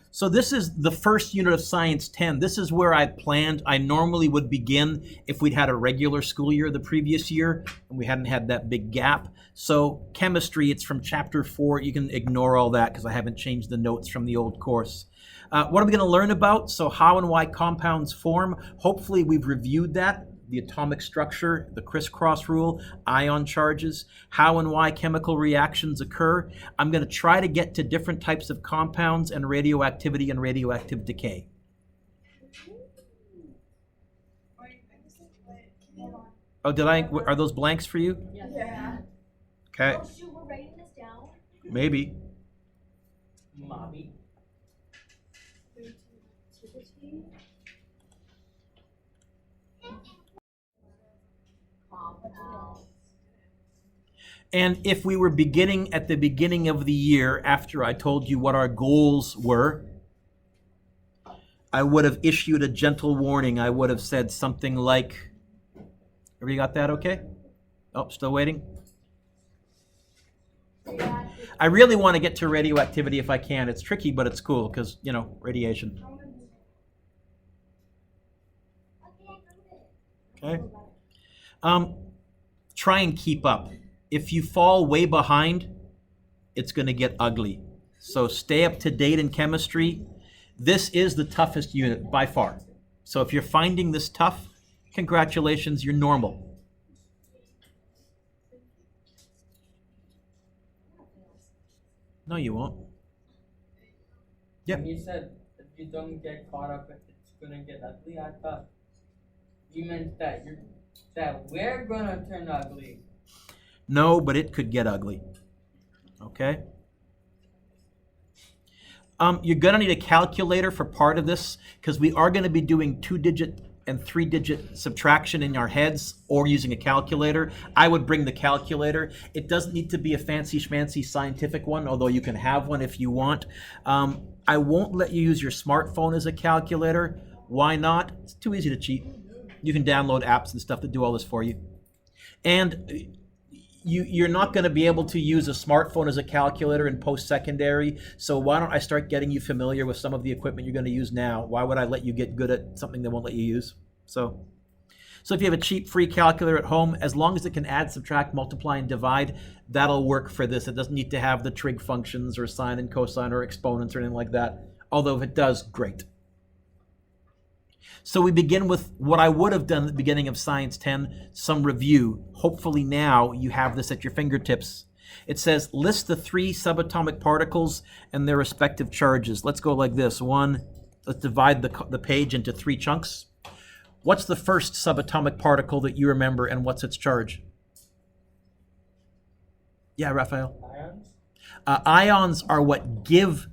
So this is the first unit of Science 10. This is where I planned. I normally would begin if we'd had a regular school year the previous year and we hadn't had that big gap. So chemistry, it's from chapter 4. You can ignore all that because I haven't changed the notes from the old course. What are we going to learn about? So how and why compounds form. Hopefully we've reviewed that. The atomic structure, the crisscross rule, ion charges, how and why chemical reactions occur. I'm going to try to get to different types of compounds and radioactivity and radioactive decay. Oh, are those blanks for you? Yeah. Okay. Oh, shoot, we're writing this down? Maybe. Mommy. And if we were beginning at the beginning of the year, after I told you what our goals were, I would have issued a gentle warning. I would have said something like, everybody got that okay? Oh, still waiting? I really want to get to radioactivity if I can. It's tricky, but it's cool because, you know, radiation. Okay. Try and keep up. If you fall way behind, it's going to get ugly. So stay up to date in chemistry. This is the toughest unit by far. So if you're finding this tough, congratulations, you're normal. No, you won't. Yep. When you said if you don't get caught up, it's gonna get ugly, I thought you meant that we're gonna turn ugly. No, but it could get ugly. Okay? You're gonna need a calculator for part of this because we are gonna be doing 2-digit and 3-digit subtraction in our heads or using a calculator. I would bring the calculator. It doesn't need to be a fancy schmancy scientific one, although you can have one if you want. I won't let you use your smartphone as a calculator. Why not? It's too easy to cheat. You can download apps and stuff that do all this for you. And you're not going to be able to use a smartphone as a calculator in post-secondary, so why don't I start getting you familiar with some of the equipment you're going to use now? Why would I let you get good at something they won't let you use? So if you have a cheap free calculator at home, as long as it can add, subtract, multiply, and divide, that'll work for this. It doesn't need to have the trig functions or sine and cosine or exponents or anything like that, although if it does, great. So we begin with what I would have done at the beginning of Science 10, some review. Hopefully now you have this at your fingertips. It says, list the 3 subatomic particles and their respective charges. Let's go like this. Let's divide the page into 3 chunks. What's the first subatomic particle that you remember and what's its charge? Yeah, Raphael? Ions? Ions are what give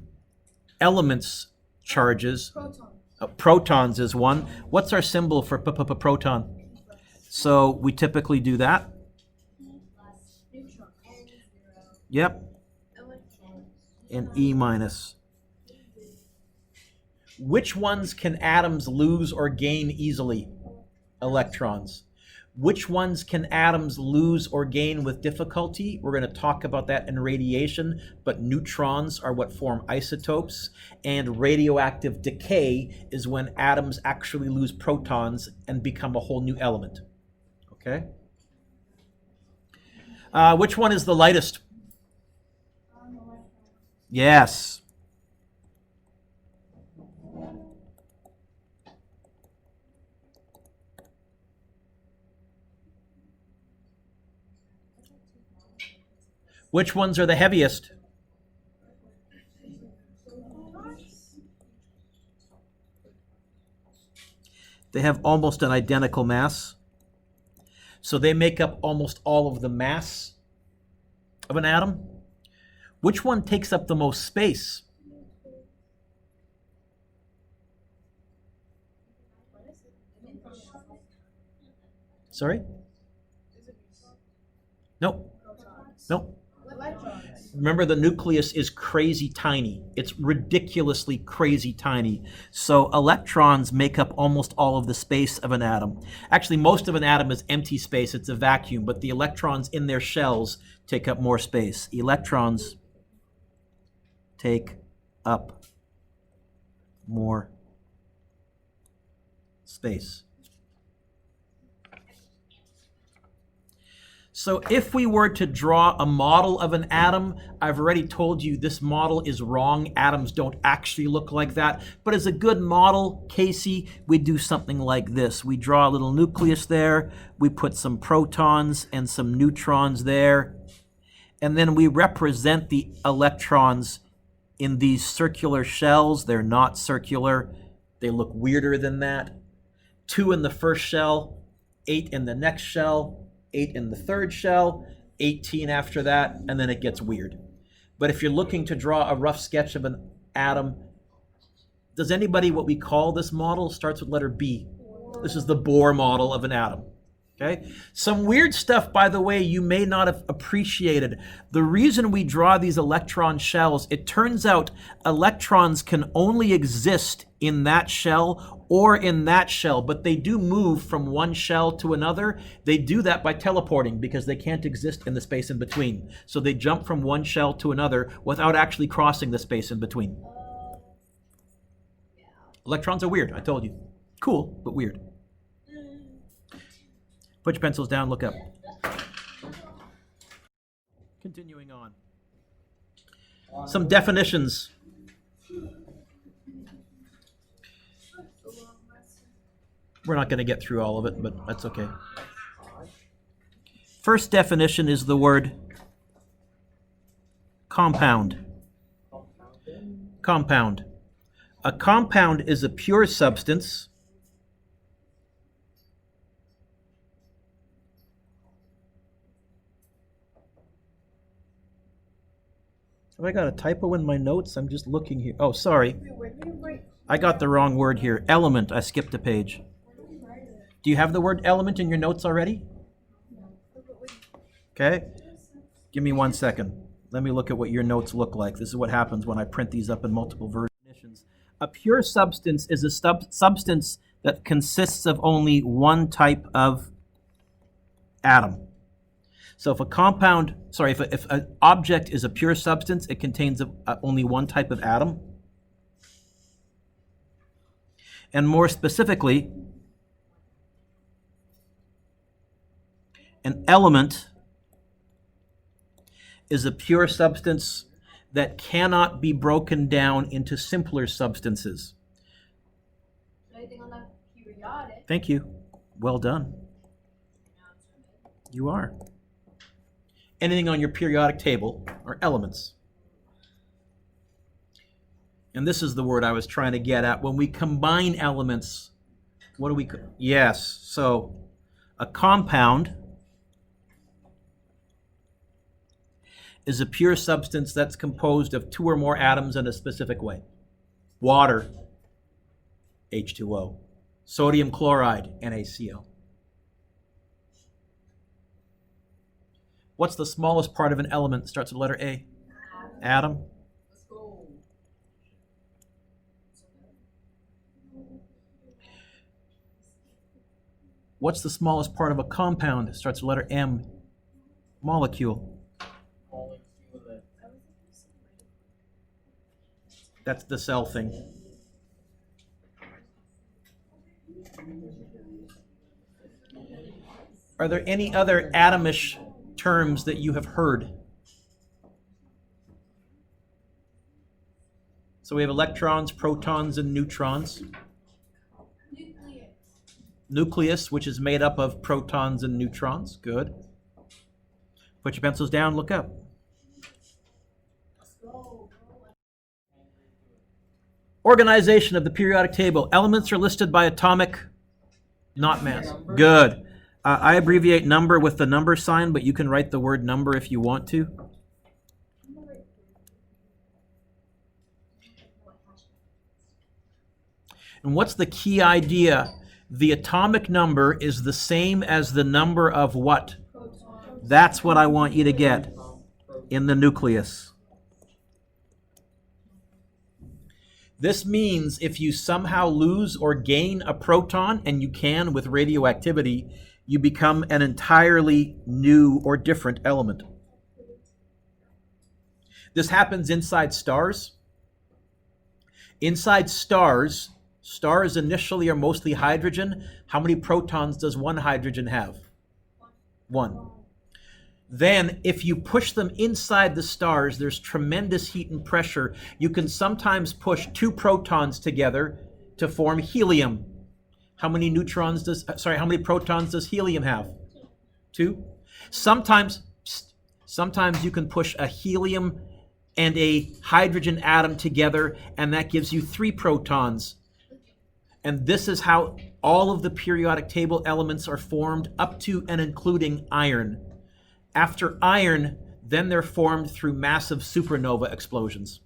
elements charges. Proton. Protons is one. What's our symbol for proton? So we typically do that. Neutron. Yep. And E minus. Which ones can atoms lose or gain easily? Electrons. Which ones can atoms lose or gain with difficulty? We're going to talk about that in radiation, but neutrons are what form isotopes, and radioactive decay is when atoms actually lose protons and become a whole new element. Okay? Which one is the lightest? Yes. Which ones are the heaviest? They have almost an identical mass. So they make up almost all of the mass of an atom. Which one takes up the most space? Sorry? Nope. Nope. Remember, the nucleus is crazy tiny. It's ridiculously crazy tiny. So electrons make up almost all of the space of an atom. Actually, most of an atom is empty space. It's a vacuum, but the electrons in their shells take up more space. Electrons take up more space. So if we were to draw a model of an atom, I've already told you this model is wrong. Atoms don't actually look like that. But as a good model, Casey, we do something like this. We draw a little nucleus there. We put some protons and some neutrons there. And then we represent the electrons in these circular shells. They're not circular. They look weirder than that. 2 in the first shell, 8 in the next shell, 8 in the third shell, 18 after that, and then it gets weird. But if you're looking to draw a rough sketch of an atom, does anybody, what we call this model, starts with letter B? This is the Bohr model of an atom. Okay? Some weird stuff, by the way, you may not have appreciated. The reason we draw these electron shells, it turns out electrons can only exist in that shell or in that shell, but they do move from one shell to another. They do that by teleporting because they can't exist in the space in between. So they jump from one shell to another without actually crossing the space in between. Electrons are weird, I told you. Cool, but weird. Put your pencils down, look up. Continuing on. Some definitions. We're not going to get through all of it, but that's okay. First definition is the word compound. Compound. A compound is a pure substance Have I got a typo in my notes? I'm just looking here. Oh, sorry. I got the wrong word here. Element. I skipped a page. Do you have the word element in your notes already? Okay. Give me 1 second. Let me look at what your notes look like. This is what happens when I print these up in multiple versions. A pure substance is a substance that consists of only one type of atom. So if a compound, if an object is a pure substance, it contains only one type of atom. And more specifically, an element is a pure substance that cannot be broken down into simpler substances. Anything on that periodic? Thank you. Well done. You are. Anything on your periodic table are elements. And this is the word I was trying to get at. When we combine elements, what do we... Yes, so a compound is a pure substance that's composed of two or more atoms in a specific way. Water, H2O. Sodium chloride, NaCl. What's the smallest part of an element that starts with the letter A? Atom. Let's go. What's the smallest part of a compound that starts with the letter M? Molecule. That's the cell thing. Are there any other atomish terms that you have heard? So we have electrons, protons, and neutrons. Nucleus. Nucleus, which is made up of protons and neutrons. Good. Put your pencils down, look up. Let's go. Organization of the periodic table. Elements are listed by atomic, not mass. Good. I abbreviate number with the number sign, but you can write the word number if you want to. And what's the key idea? The atomic number is the same as the number of what? That's what I want you to get in the nucleus. This means if you somehow lose or gain a proton, and you can with radioactivity, you become an entirely new or different element. This happens inside stars. Inside stars initially are mostly hydrogen. How many protons does one hydrogen have? One. Then, if you push them inside the stars, there's tremendous heat and pressure. You can sometimes push two protons together to form helium. How many protons does helium have? Two. Sometimes you can push a helium and a hydrogen atom together, and that gives you 3 protons. And this is how all of the periodic table elements are formed, up to and including iron. After iron, then they're formed through massive supernova explosions.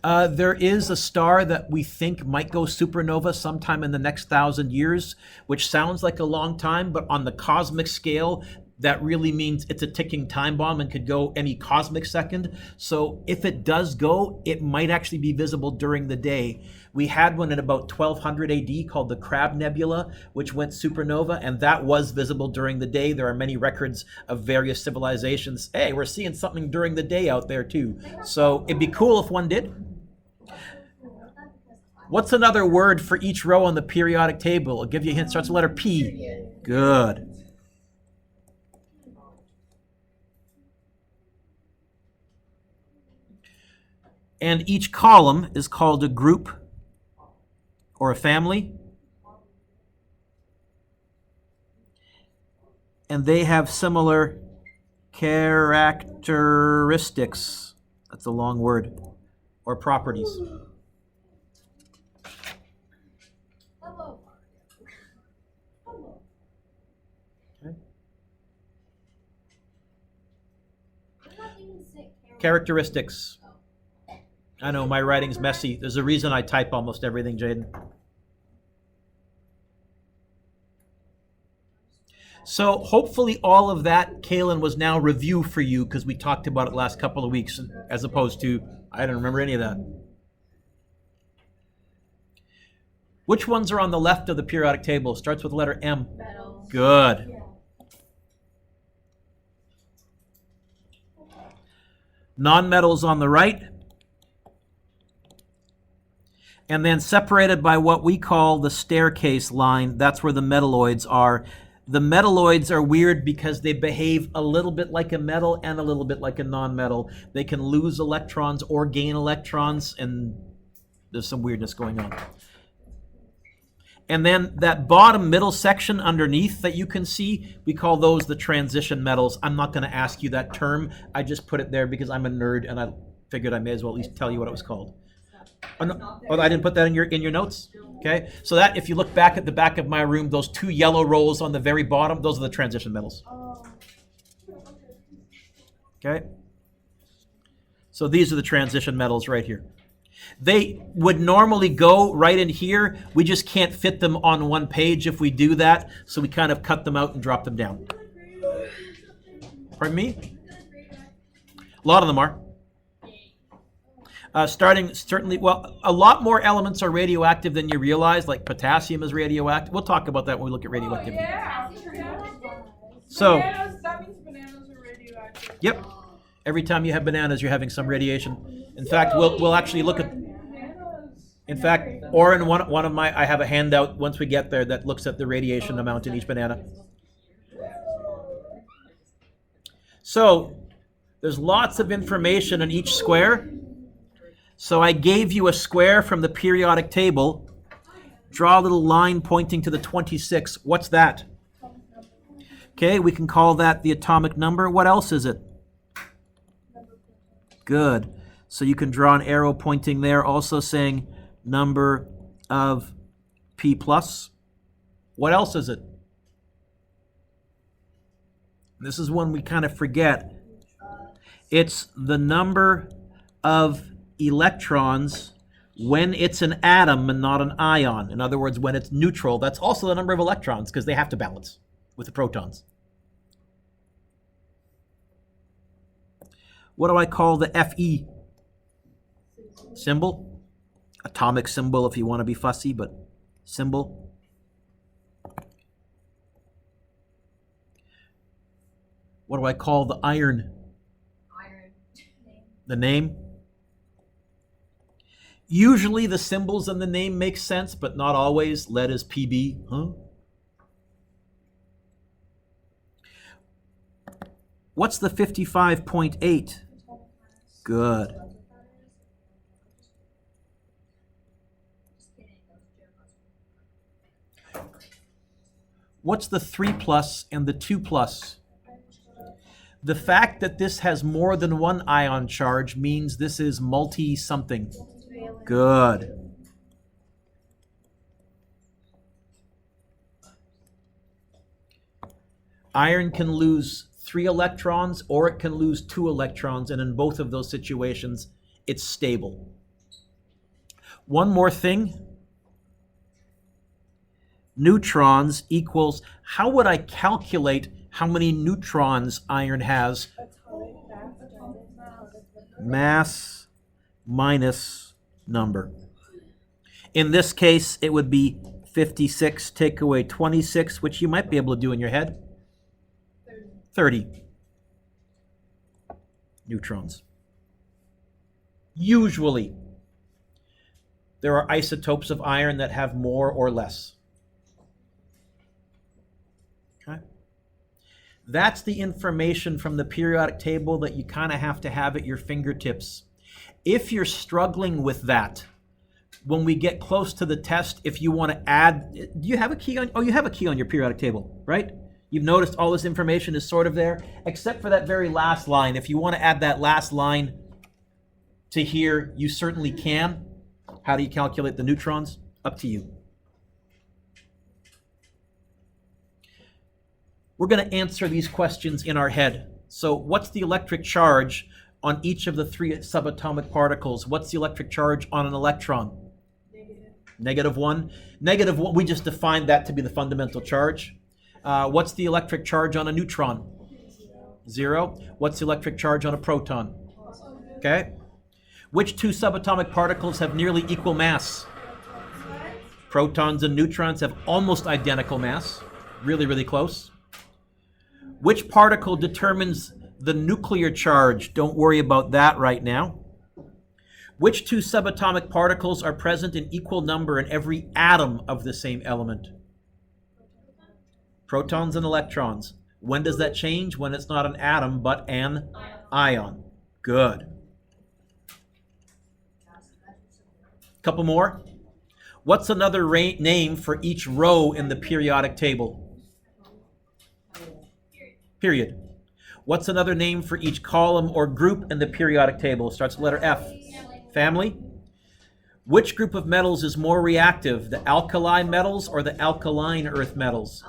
There is a star that we think might go supernova sometime in the next 1,000 years, which sounds like a long time, but on the cosmic scale, that really means it's a ticking time bomb and could go any cosmic second. So if it does go, it might actually be visible during the day. We had one in about 1200 AD called the Crab Nebula, which went supernova, and that was visible during the day. There are many records of various civilizations. Hey, we're seeing something during the day out there too. So it'd be cool if one did. What's another word for each row on the periodic table? I'll give you a hint. Starts with the letter P. Good. And each column is called a group or a family. And they have similar characteristics. That's a long word. Or properties. Hello. Okay. I'm not even sick. Characteristics. I know my writing's messy. There's a reason I type almost everything, Jaden. So hopefully all of that, Kaylin, was now review for you because we talked about it last couple of weeks as opposed to, I don't remember any of that. Which ones are on the left of the periodic table? Starts with the letter M. Metals. Good. Non-metals on the right. And then separated by what we call the staircase line, that's where the metalloids are. The metalloids are weird because they behave a little bit like a metal and a little bit like a non-metal. They can lose electrons or gain electrons, and there's some weirdness going on. And then that bottom middle section underneath that you can see, we call those the transition metals. I'm not going to ask you that term. I just put it there because I'm a nerd and I figured I may as well at least tell you what it was called. Oh, no. Oh, I didn't put that in your notes? Okay. So that, if you look back at the back of my room, those 2 yellow rolls on the very bottom, those are the transition metals. Okay. So these are the transition metals right here. They would normally go right in here. We just can't fit them on one page if we do that. So we kind of cut them out and drop them down. Pardon me? A lot of them are. Certainly, well, a lot more elements are radioactive than you realize, like potassium is radioactive. We'll talk about that when we look at radioactivity. Yeah. So, Bananas, that means bananas are radioactive. yep. Every time you have bananas, you're having some radiation. In fact, we'll actually look at. In fact, or in one of my, I have a handout once we get there that looks at the radiation amount in each banana. So, there's lots of information in each square. So I gave you a square from the periodic table. Draw a little line pointing to the 26. What's that? Okay, we can call that the atomic number. What else is it? Good. So you can draw an arrow pointing there, also saying number of P plus. What else is it? This is one we kind of forget. It's the number of electrons when it's an atom and not an ion. In other words, when it's neutral, that's also the number of electrons because they have to balance with the protons. What do I call the Fe? Symbol? Atomic symbol if you want to be fussy, but symbol. What do I call the iron? Iron. The name. Usually the symbols in the name make sense, but not always. Lead is Pb. Huh? What's the 55.8? Good. What's the 3 plus and the 2 plus? The fact that this has more than one ion charge means this is multi-something. Good. Iron can lose 3 electrons or it can lose 2 electrons, and in both of those situations, it's stable. One more thing. Neutrons equals, how would I calculate how many neutrons iron has? Mass minus number. In this case, it would be 56 take away 26, which you might be able to do in your head. 30 neutrons. Usually, there are isotopes of iron that have more or less. Okay? That's the information from the periodic table that you kind of have to have at your fingertips. If you're struggling with that, when we get close to the test, if you want to add, do you have a key on? Oh, you have a key on your periodic table, right? You've noticed all this information is sort of there, except for that very last line. If you want to add that last line to here, you certainly can. How do you calculate the neutrons? Up to you. We're going to answer these questions in our head. So what's the electric charge on each of the 3 subatomic particles? What's the electric charge on an electron? -1. -1, we just defined that to be the fundamental charge. What's the electric charge on a neutron? 0. What's the electric charge on a proton? Okay. Which 2 subatomic particles have nearly equal mass? Protons and neutrons have almost identical mass. Really, really close. Which particle determines the nuclear charge? Don't worry about that right now. Which 2 subatomic particles are present in equal number in every atom of the same element? Protons and electrons. When does that change? When it's not an atom, but an ion. Good. Couple more. What's another name for each row in the periodic table? Period. What's another name for each column or group in the periodic table? Starts with letter F. Family. Which group of metals is more reactive, the alkali metals or the alkaline earth metals?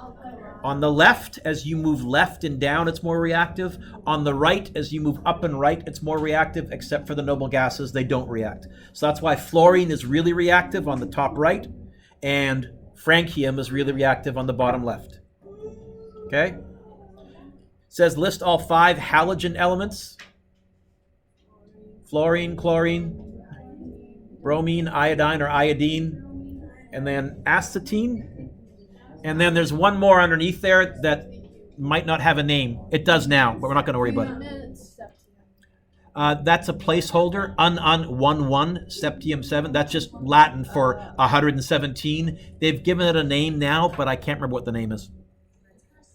On the left, as you move left and down, it's more reactive. On the right, as you move up and right, it's more reactive, except for the noble gases, they don't react. So that's why fluorine is really reactive on the top right, and francium is really reactive on the bottom left. Okay? It says list all 5 halogen elements. Fluorine, chlorine, bromine, iodine or iodine, and then acetine. And then there's one more underneath there that might not have a name. It does now, but we're not going to worry about it. That's a placeholder, 11, septium 7. That's just Latin for 117. They've given it a name now, but I can't remember what the name is.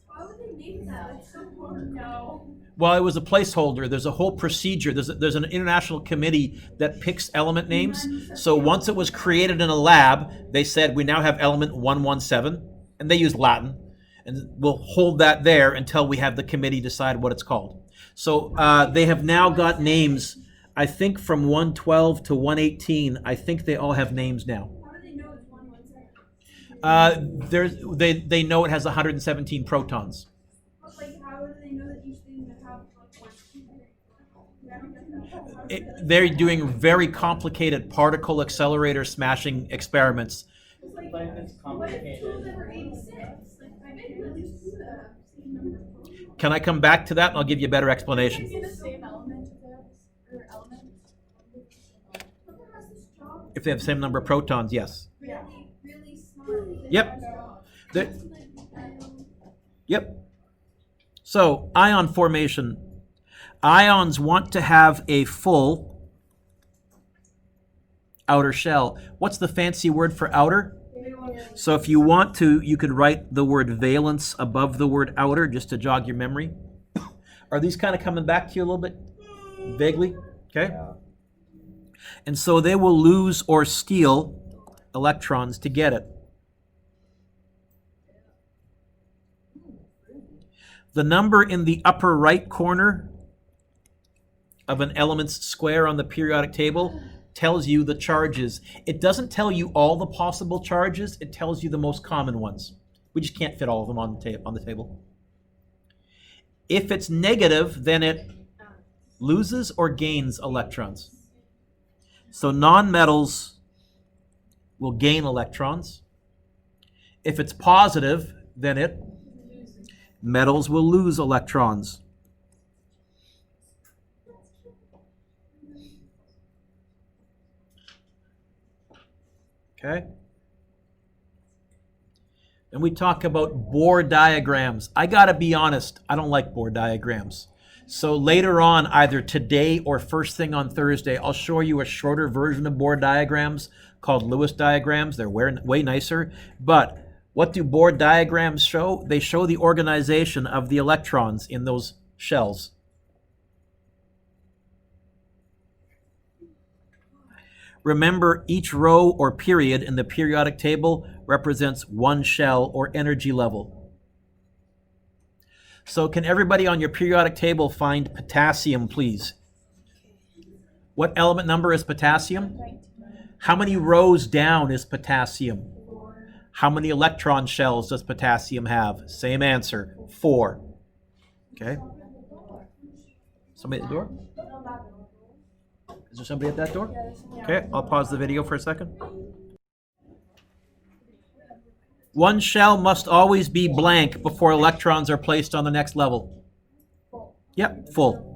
Why would they name that? It's so hard. No. Well, it was a placeholder. There's a whole procedure. There's an international committee that picks element names. So once it was created in a lab, they said we now have element 117, and they used Latin. And we'll hold that there until we have the committee decide what it's called. So they have now got names, I think from 112 to 118. I think they all have names now. How do they know it's 117? They know it has 117 protons. But like, how do they know that each thing that have like one? They're doing very complicated particle accelerator smashing experiments. Life is What if 2 of complicated. them are 86? Like, I bet at least 2 that have the same number of protons. Can I come back to that and I'll give you a better Is explanation? it the same element of those? Or elements? But that has this job. If they have the same number of protons, yes. Really, really smart. Yep. They're- Yep. So, ion formation. Ions want to have a full outer shell. What's the fancy word for outer? So if you want to, you could write the word valence above the word outer just to jog your memory. Are these kind of coming back to you a little bit vaguely? Okay. And so they will lose or steal electrons to get it. The number in the upper right corner of an element's square on the periodic table tells you the charges. It doesn't tell you all the possible charges, it tells you the most common ones. We just can't fit all of them on the table. If it's negative, then it loses or gains electrons. So nonmetals will gain electrons. If it's positive, then metals will lose electrons. Okay? And we talk about Bohr diagrams. I gotta be honest, I don't like Bohr diagrams. So later on, either today or first thing on Thursday, I'll show you a shorter version of Bohr diagrams called Lewis diagrams. They're way nicer. But what do Bohr diagrams show? They show the organization of the electrons in those shells. Remember, each row or period in the periodic table represents one shell or energy level. So can everybody on your periodic table find potassium, please? What element number is potassium? How many rows down is potassium? How many electron shells does potassium have? Same answer, 4. Okay. Somebody at the door? Is there somebody at that door? Okay, I'll pause the video for a second. One shell must always be blank before electrons are placed on the next level. Yep, full.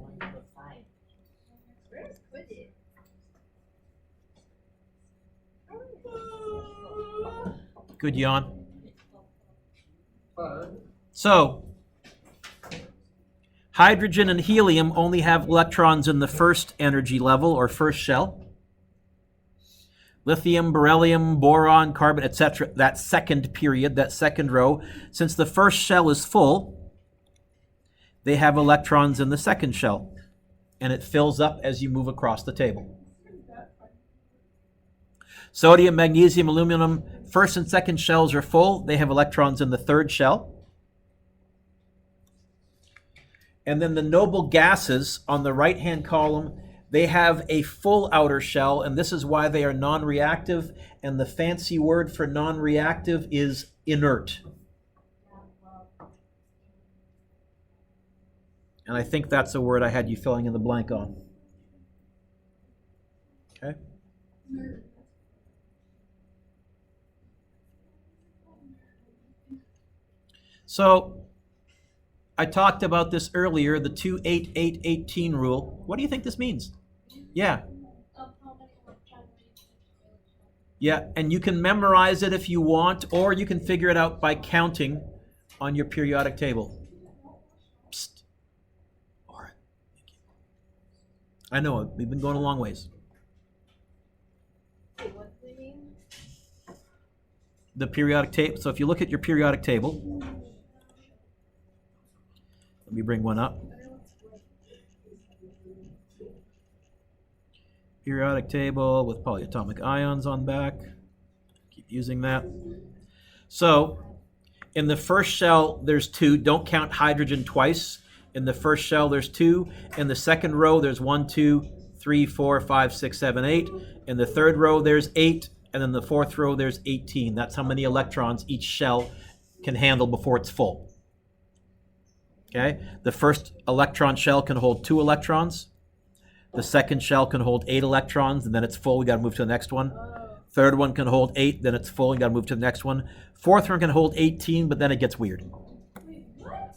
Good yawn. So, hydrogen and helium only have electrons in the first energy level or first shell. Lithium, beryllium, boron, carbon, etc., that second period, that second row, since the first shell is full, they have electrons in the second shell, and it fills up as you move across the table. Sodium, magnesium, aluminum, first and second shells are full. They have electrons in the third shell. And then the noble gases on the right-hand column, they have a full outer shell, and this is why they are non-reactive, and the fancy word for non-reactive is inert. And I think that's a word I had you filling in the blank on. Okay? So, I talked about this earlier, the 2-8-8-18 rule. What do you think this means? Yeah. Yeah, and you can memorize it if you want, or you can figure it out by counting on your periodic table. Psst. All right. I know, we've been going a long ways. What do they mean? The periodic table. So if you look at your periodic table, let me bring one up. Periodic table with polyatomic ions on back. Keep using that. So, in the first shell, there's 2. Don't count hydrogen twice. In the first shell, there's 2. In the second row, there's 1, 2, 3, 4, 5, 6, 7, 8. In the third row, there's 8. And in the fourth row, there's 18. That's how many electrons each shell can handle before it's full. Okay, the first electron shell can hold 2 electrons. The second shell can hold 8 electrons, and then it's full. We got to move to the next one. Third one can hold 8, then it's full. You got to move to the next one. Fourth one can hold 18, but then it gets weird. Wait, what?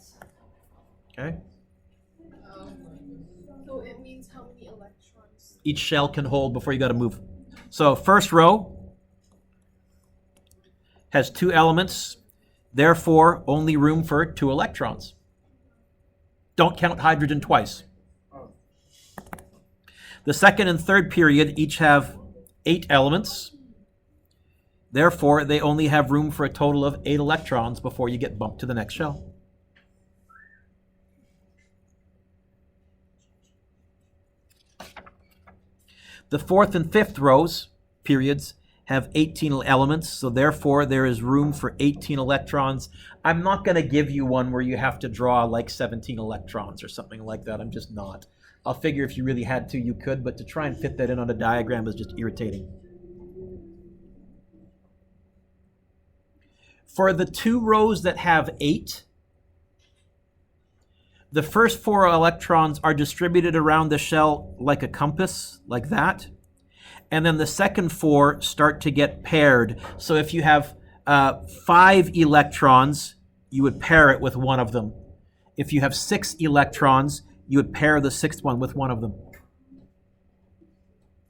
Okay, So it means how many electrons? each shell can hold before you got to move. So first row has 2 elements, therefore only room for 2 electrons. Don't count hydrogen twice. The second and third period each have 8 elements. Therefore, they only have room for a total of 8 electrons before you get bumped to the next shell. The fourth and fifth rows, periods, have 18 elements, so therefore there is room for 18 electrons. I'm not going to give you one where you have to draw like 17 electrons or something like that. I'm just not. I'll figure if you really had to, you could, but to try and fit that in on a diagram is just irritating. For the 2 rows that have 8, the first 4 electrons are distributed around the shell like a compass, like that. And then the second 4 start to get paired. So if you have 5 electrons, you would pair it with one of them. If you have 6 electrons, you would pair the 6th one with one of them.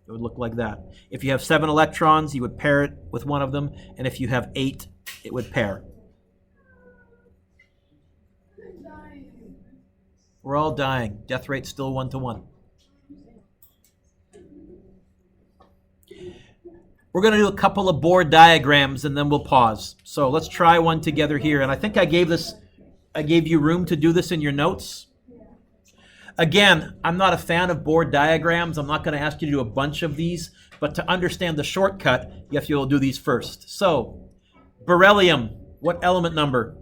It would look like that. If you have 7 electrons, you would pair it with one of them. And if you have 8, it would pair. We're all dying. Death rate still 1 to 1. We're going to do a couple of Bohr diagrams and then we'll pause. So let's try one together here. And I think I gave you room to do this in your notes. Again, I'm not a fan of Bohr diagrams. I'm not going to ask you to do a bunch of these, but to understand the shortcut, you have to do these first. So, beryllium, what element number?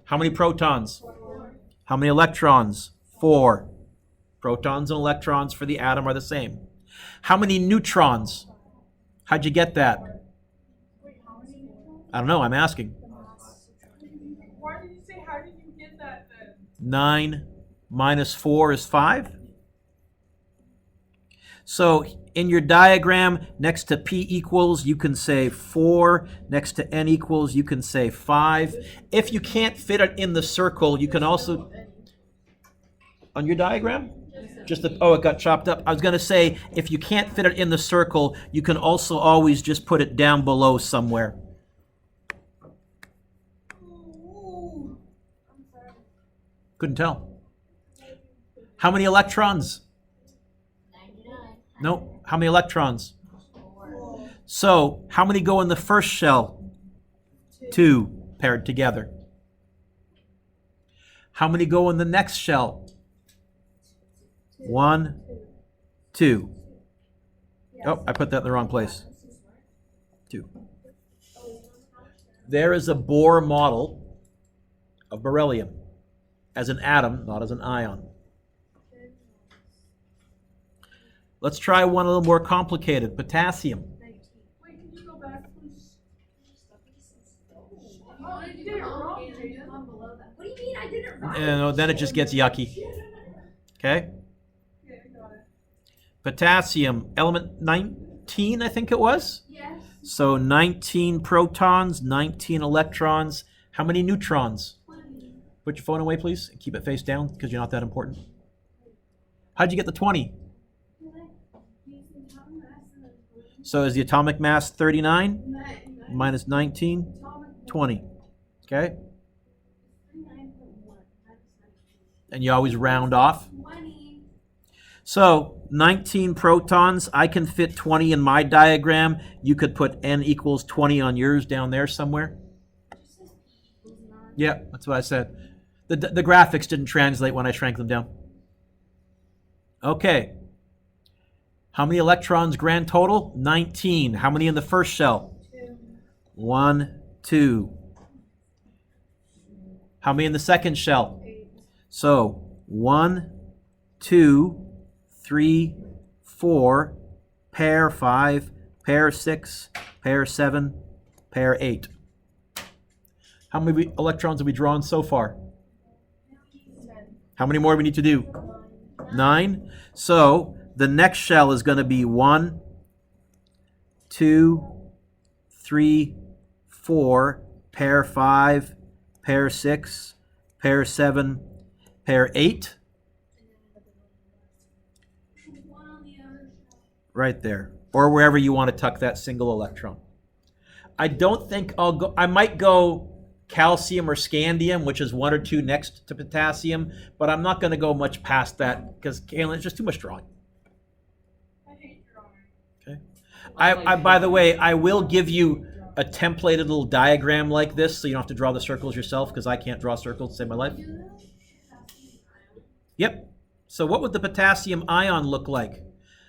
How many protons? How many electrons? 4. Protons and electrons for the atom are the same. How many neutrons? How'd you get that? I don't know, I'm asking. Why did you say, how did you get that then? 9 minus 4 is 5. So in your diagram, next to P equals, you can say 4. Next to N equals, you can say 5. If you can't fit it in the circle, you can also... On your diagram? It got chopped up. I was going to say, if you can't fit it in the circle, you can also always just put it down below somewhere. Couldn't tell. How many electrons? 99. No. How many electrons? 4. So, how many go in the first shell? 2 paired together. How many go in the next shell? 1, 2. Oh, I put that in the wrong place. 2. There is a Bohr model of beryllium as an atom, not as an ion. Let's try one a little more complicated. Potassium. Wait, can you go back, please? Oh, you did it wrong, Jaden. What do you mean I did it wrong? No, then it just gets yucky. Okay? Yeah, I got it. Potassium, element 19, I think it was. Yes. So 19 protons, 19 electrons. How many neutrons? 20. Put your phone away, please. Keep it face down because you're not that important. How'd you get the 20? So is the atomic mass 39 minus 19? 20. Okay? And you always round off. 20. So 19 protons. I can fit 20 in my diagram. You could put n equals 20 on yours down there somewhere. Yeah, that's what I said. The graphics didn't translate when I shrank them down. Okay. How many electrons grand total? 19. How many in the first shell? 2. 1, 2. How many in the second shell? 8. So 1, 2, 3, 4, pair 5, pair 6, pair 7, pair 8. How many electrons have we drawn so far? 10. How many more do we need to do? 9. So the next shell is going to be 1, 2, 3, 4, pair 5, pair 6, pair 7, pair 8. One on the other shell. Right there. Or wherever you want to tuck that single electron. I don't think I'll go, I might go calcium or scandium, which is 1 or 2 next to potassium, but I'm not going to go much past that because it's just too much drawing. By the way, I will give you a templated little diagram like this, so you don't have to draw the circles yourself, because I can't draw circles to save my life. Yep. So what would the potassium ion look like?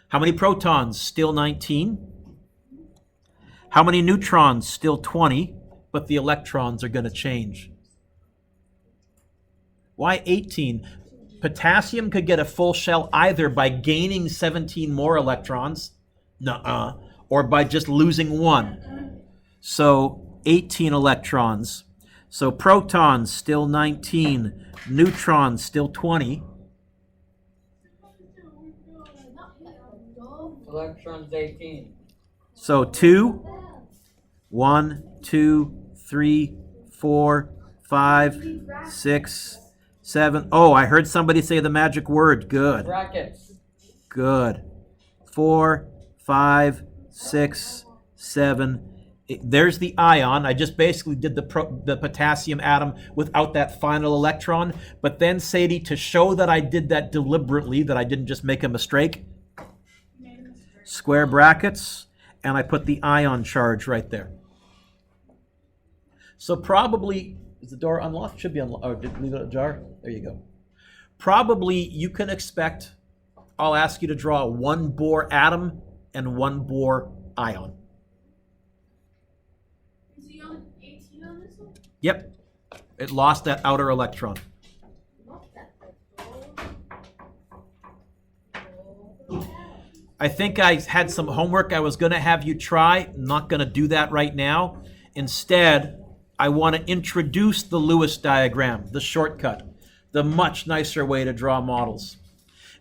How many protons? Still 19. How many neutrons? Still 20, but the electrons are going to change. Why 18? Potassium could get a full shell either by gaining 17 more electrons, or by just losing one. So 18 electrons. So protons still 19, neutrons still 20. Electrons 18. So 2, 1, 2, 3, 4, 5, 6, 7. Oh, I heard somebody say the magic word. Good. Brackets. Good. 4, 5, 6, 7. There's the ion. I just basically did the potassium atom without that final electron. But then, Sadie, to show that I did that deliberately, that I didn't just make a mistake, square brackets, and I put the ion charge right there. So probably, is the door unlocked? Should be unlocked. Oh, did leave it ajar? There you go. Probably you can expect, I'll ask you to draw one Bohr atom and one Bohr ion. Is he on 18 on this one? Yep. It lost that outer electron. I think I had some homework I was going to have you try. I'm not going to do that right now. Instead, I want to introduce the Lewis diagram, the shortcut, the much nicer way to draw models.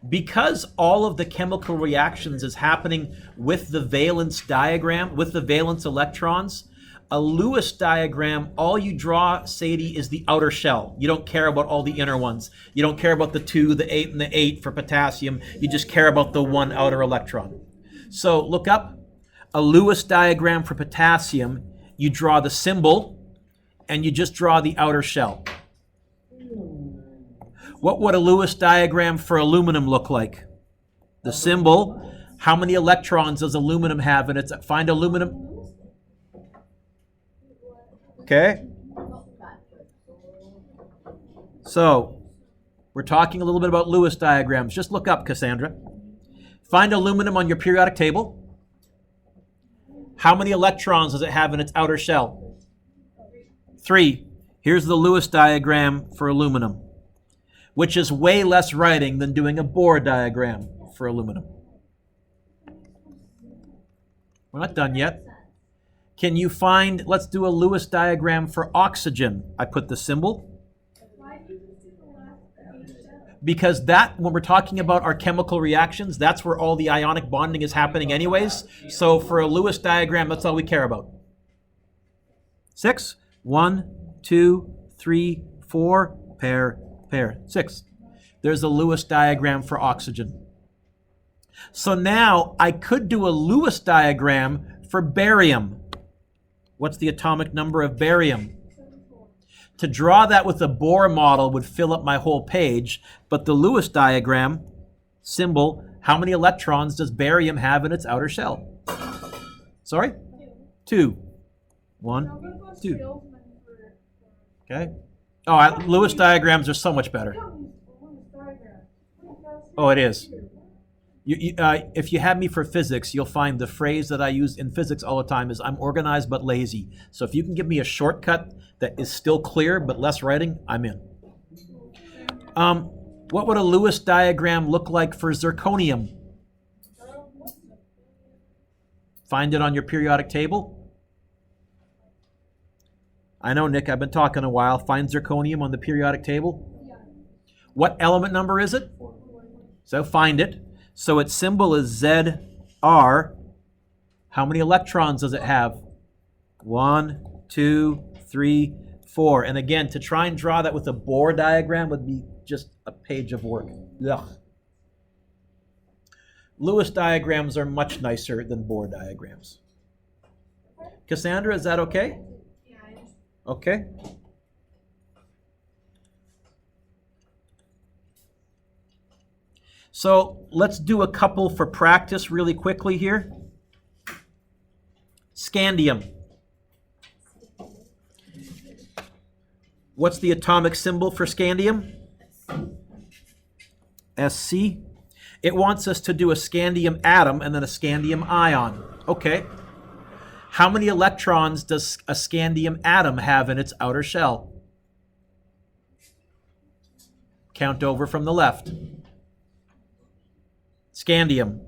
Because all of the chemical reactions is happening with the valence diagram, with the valence electrons, a Lewis diagram, all you draw, Sadie, is the outer shell. You don't care about all the inner ones. You don't care about the 2, the 8, and the 8 for potassium. You just care about the one outer electron. So look up a Lewis diagram for potassium. You draw the symbol, and you just draw the outer shell. What would a Lewis diagram for aluminum look like? The symbol. How many electrons does aluminum have in its? Find aluminum. Okay. So we're talking a little bit about Lewis diagrams. Just look up, Cassandra. Find aluminum on your periodic table. How many electrons does it have in its outer shell? 3. Here's the Lewis diagram for aluminum, which is way less writing than doing a Bohr diagram for aluminum. We're not done yet. Can you find, let's do a Lewis diagram for oxygen. I put the symbol. Why did you just do the last page? Because that, when we're talking about our chemical reactions, that's where all the ionic bonding is happening anyways. So for a Lewis diagram, that's all we care about. 6. 1, 2, 3, 4, pair, 6. There's a Lewis diagram for oxygen. So now I could do a Lewis diagram for barium. What's the atomic number of barium? 74. To draw that with a Bohr model would fill up my whole page, but the Lewis diagram, symbol, how many electrons does barium have in its outer shell? Sorry? 2. 1, 2. Okay. Oh, Lewis diagrams are so much better. Oh, it is. If you have me for physics, you'll find the phrase that I use in physics all the time is, I'm organized but lazy. So if you can give me a shortcut that is still clear but less writing, I'm in. What would a Lewis diagram look like for zirconium? Find it on your periodic table. I know, Nick, I've been talking a while. Find zirconium on the periodic table. What element number is it? So find it. So its symbol is ZR. How many electrons does it have? 1, 2, 3, 4. And again, to try and draw that with a Bohr diagram would be just a page of work. Ugh. Lewis diagrams are much nicer than Bohr diagrams. Cassandra, is that okay? Yeah, I understand. Okay. So let's do a couple for practice really quickly here. Scandium. What's the atomic symbol for scandium? Sc. It wants us to do a scandium atom and then a scandium ion. Okay. How many electrons does a scandium atom have in its outer shell? Count over from the left. Scandium.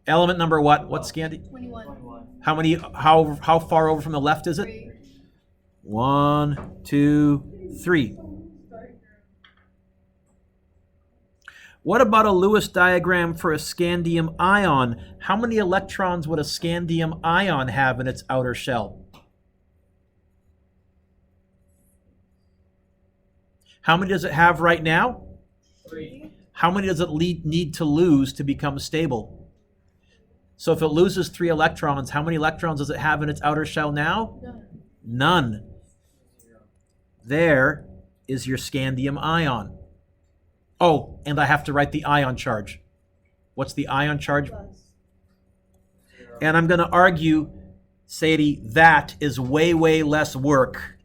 Element number what? What's scandium? 21. How far over from the left is it? 3. 1, 2, 3. What about a Lewis diagram for a scandium ion? How many electrons would a scandium ion have in its outer shell? How many does it have right now? 3. How many does it need to lose to become stable? So if it loses 3 electrons, how many electrons does it have in its outer shell now? None. There is your scandium ion. Oh, and I have to write the ion charge. What's the ion charge? And I'm going to argue, Sadie, that is way, way less work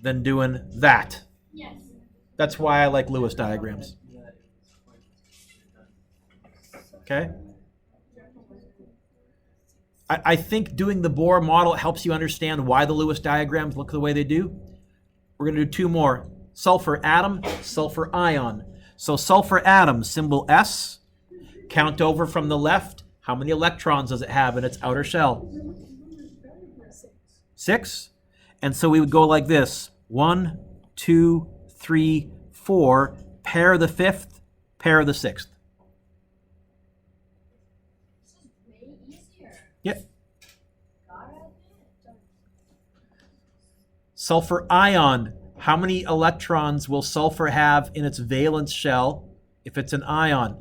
than doing that. Yes. That's why I like Lewis diagrams. Okay? I think doing the Bohr model helps you understand why the Lewis diagrams look the way they do. We're going to do 2 more. Sulfur atom, sulfur ion. So sulfur atom, symbol S. Count over from the left. How many electrons does it have in its outer shell? 6. And so we would go like this. 1, 2, 3, 4. Pair the 5th, pair the 6th. This is way easier. Yep. Got it? Sulfur ion. How many electrons will sulfur have in its valence shell if it's an ion?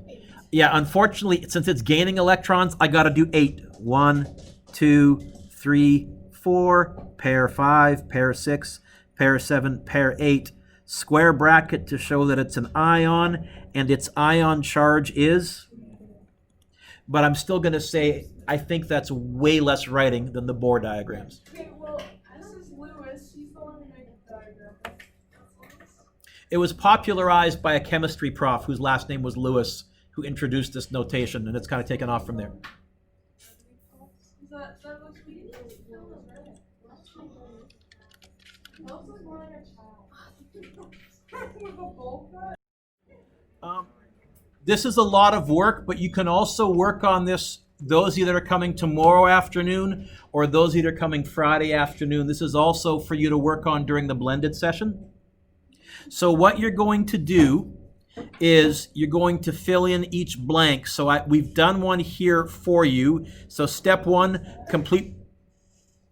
Yeah, unfortunately, since it's gaining electrons, I got to do 8. 1, 2, 3, 4, pair 5, pair 6, pair 7, pair 8. Square bracket to show that it's an ion, and its ion charge is? But I'm still going to say I think that's way less writing than the Bohr diagrams. Okay, well, this is Lewis. She's the one who made the diagram. It was popularized by a chemistry prof whose last name was Lewis, who introduced this notation, and it's kind of taken off from there. That looks we didn't even feel the red. That looks more like a child. With a bowl cut. This is a lot of work, but you can also work on this, those of you that are coming tomorrow afternoon or those of you that are coming Friday afternoon. This is also for you to work on during the blended session. So what you're going to do is you're going to fill in each blank. So we've done one here for you. So step 1, complete,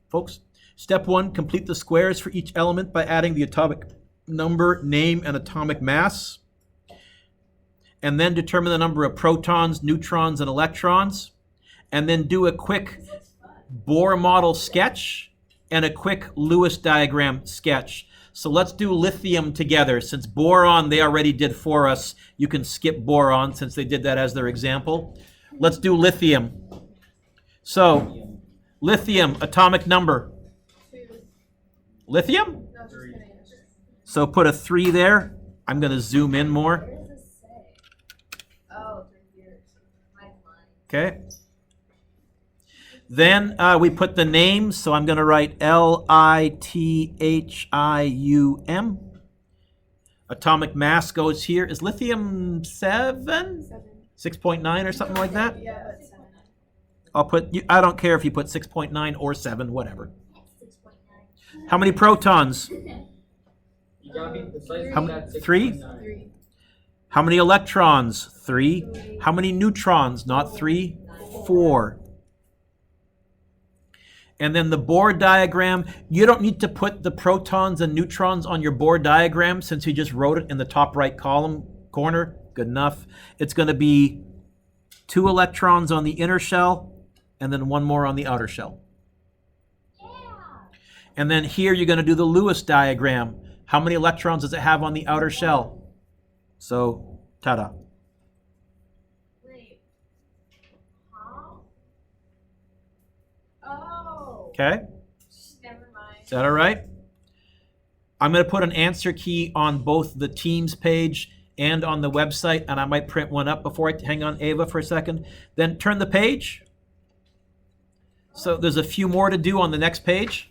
folks, step 1, complete the squares for each element by adding the atomic number, name, and atomic mass. And then determine the number of protons, neutrons, and electrons. And then do a quick Bohr model sketch and a quick Lewis diagram sketch. So let's do lithium together. Since boron they already did for us, you can skip boron since they did that as their example. Let's do lithium. So, lithium, atomic number. 2. Lithium? No, just kidding. So put a 3 there. I'm going to zoom in more. Where does this say? Oh, 3 years. My line. Okay. Then we put the names, so I'm going to write Lithium. Atomic mass goes here. Is lithium 7? 6.9 or something like that? Yeah, but 7. I'll put, I don't care if you put 6.9 or 7, whatever. 6.9. How many protons? You gotta be precise. How with many- that 3? 6.9. 3. How many electrons? 3. How many neutrons? Not 3, 4. And then the Bohr diagram, you don't need to put the protons and neutrons on your Bohr diagram since you just wrote it in the top right column corner. Good enough. It's going to be 2 electrons on the inner shell and then 1 more on the outer shell. Yeah. And then here you're going to do the Lewis diagram. How many electrons does it have on the outer shell? So, ta-da. Wait. How? Okay? Never mind. Is that all right? I'm going to put an answer key on both the Teams page and on the website, and I might print one up before I hang on, Ava, for a second. Then turn the page. So there's a few more to do on the next page.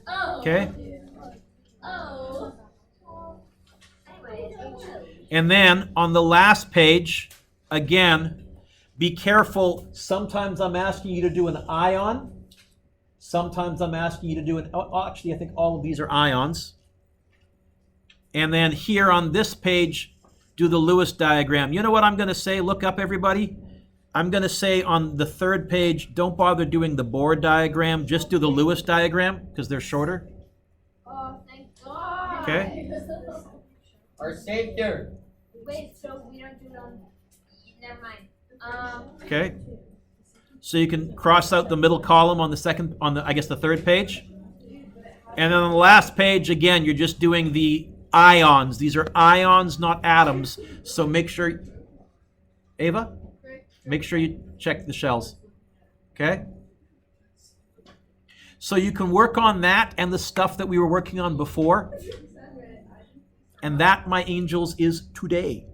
Oh. Okay? Oh. Anyway. And then on the last page, again, be careful. Sometimes I'm asking you to do an ion. Sometimes I'm asking you to do actually, I think all of these are ions. And then here on this page, do the Lewis diagram. You know what I'm going to say? Look up, everybody. I'm going to say on the third page, don't bother doing the Bohr diagram. Just do the Lewis diagram because they're shorter. Oh, thank God. Okay. Or savior. Wait, so we don't do it on. Never mind. Okay. So you can cross out the middle column on the second, I guess the third page. And then on the last page, again, you're just doing the ions. These are ions, not atoms. So make sure, Ava, make sure you check the shells. Okay? So you can work on that and the stuff that we were working on before. And that, my angels, is today.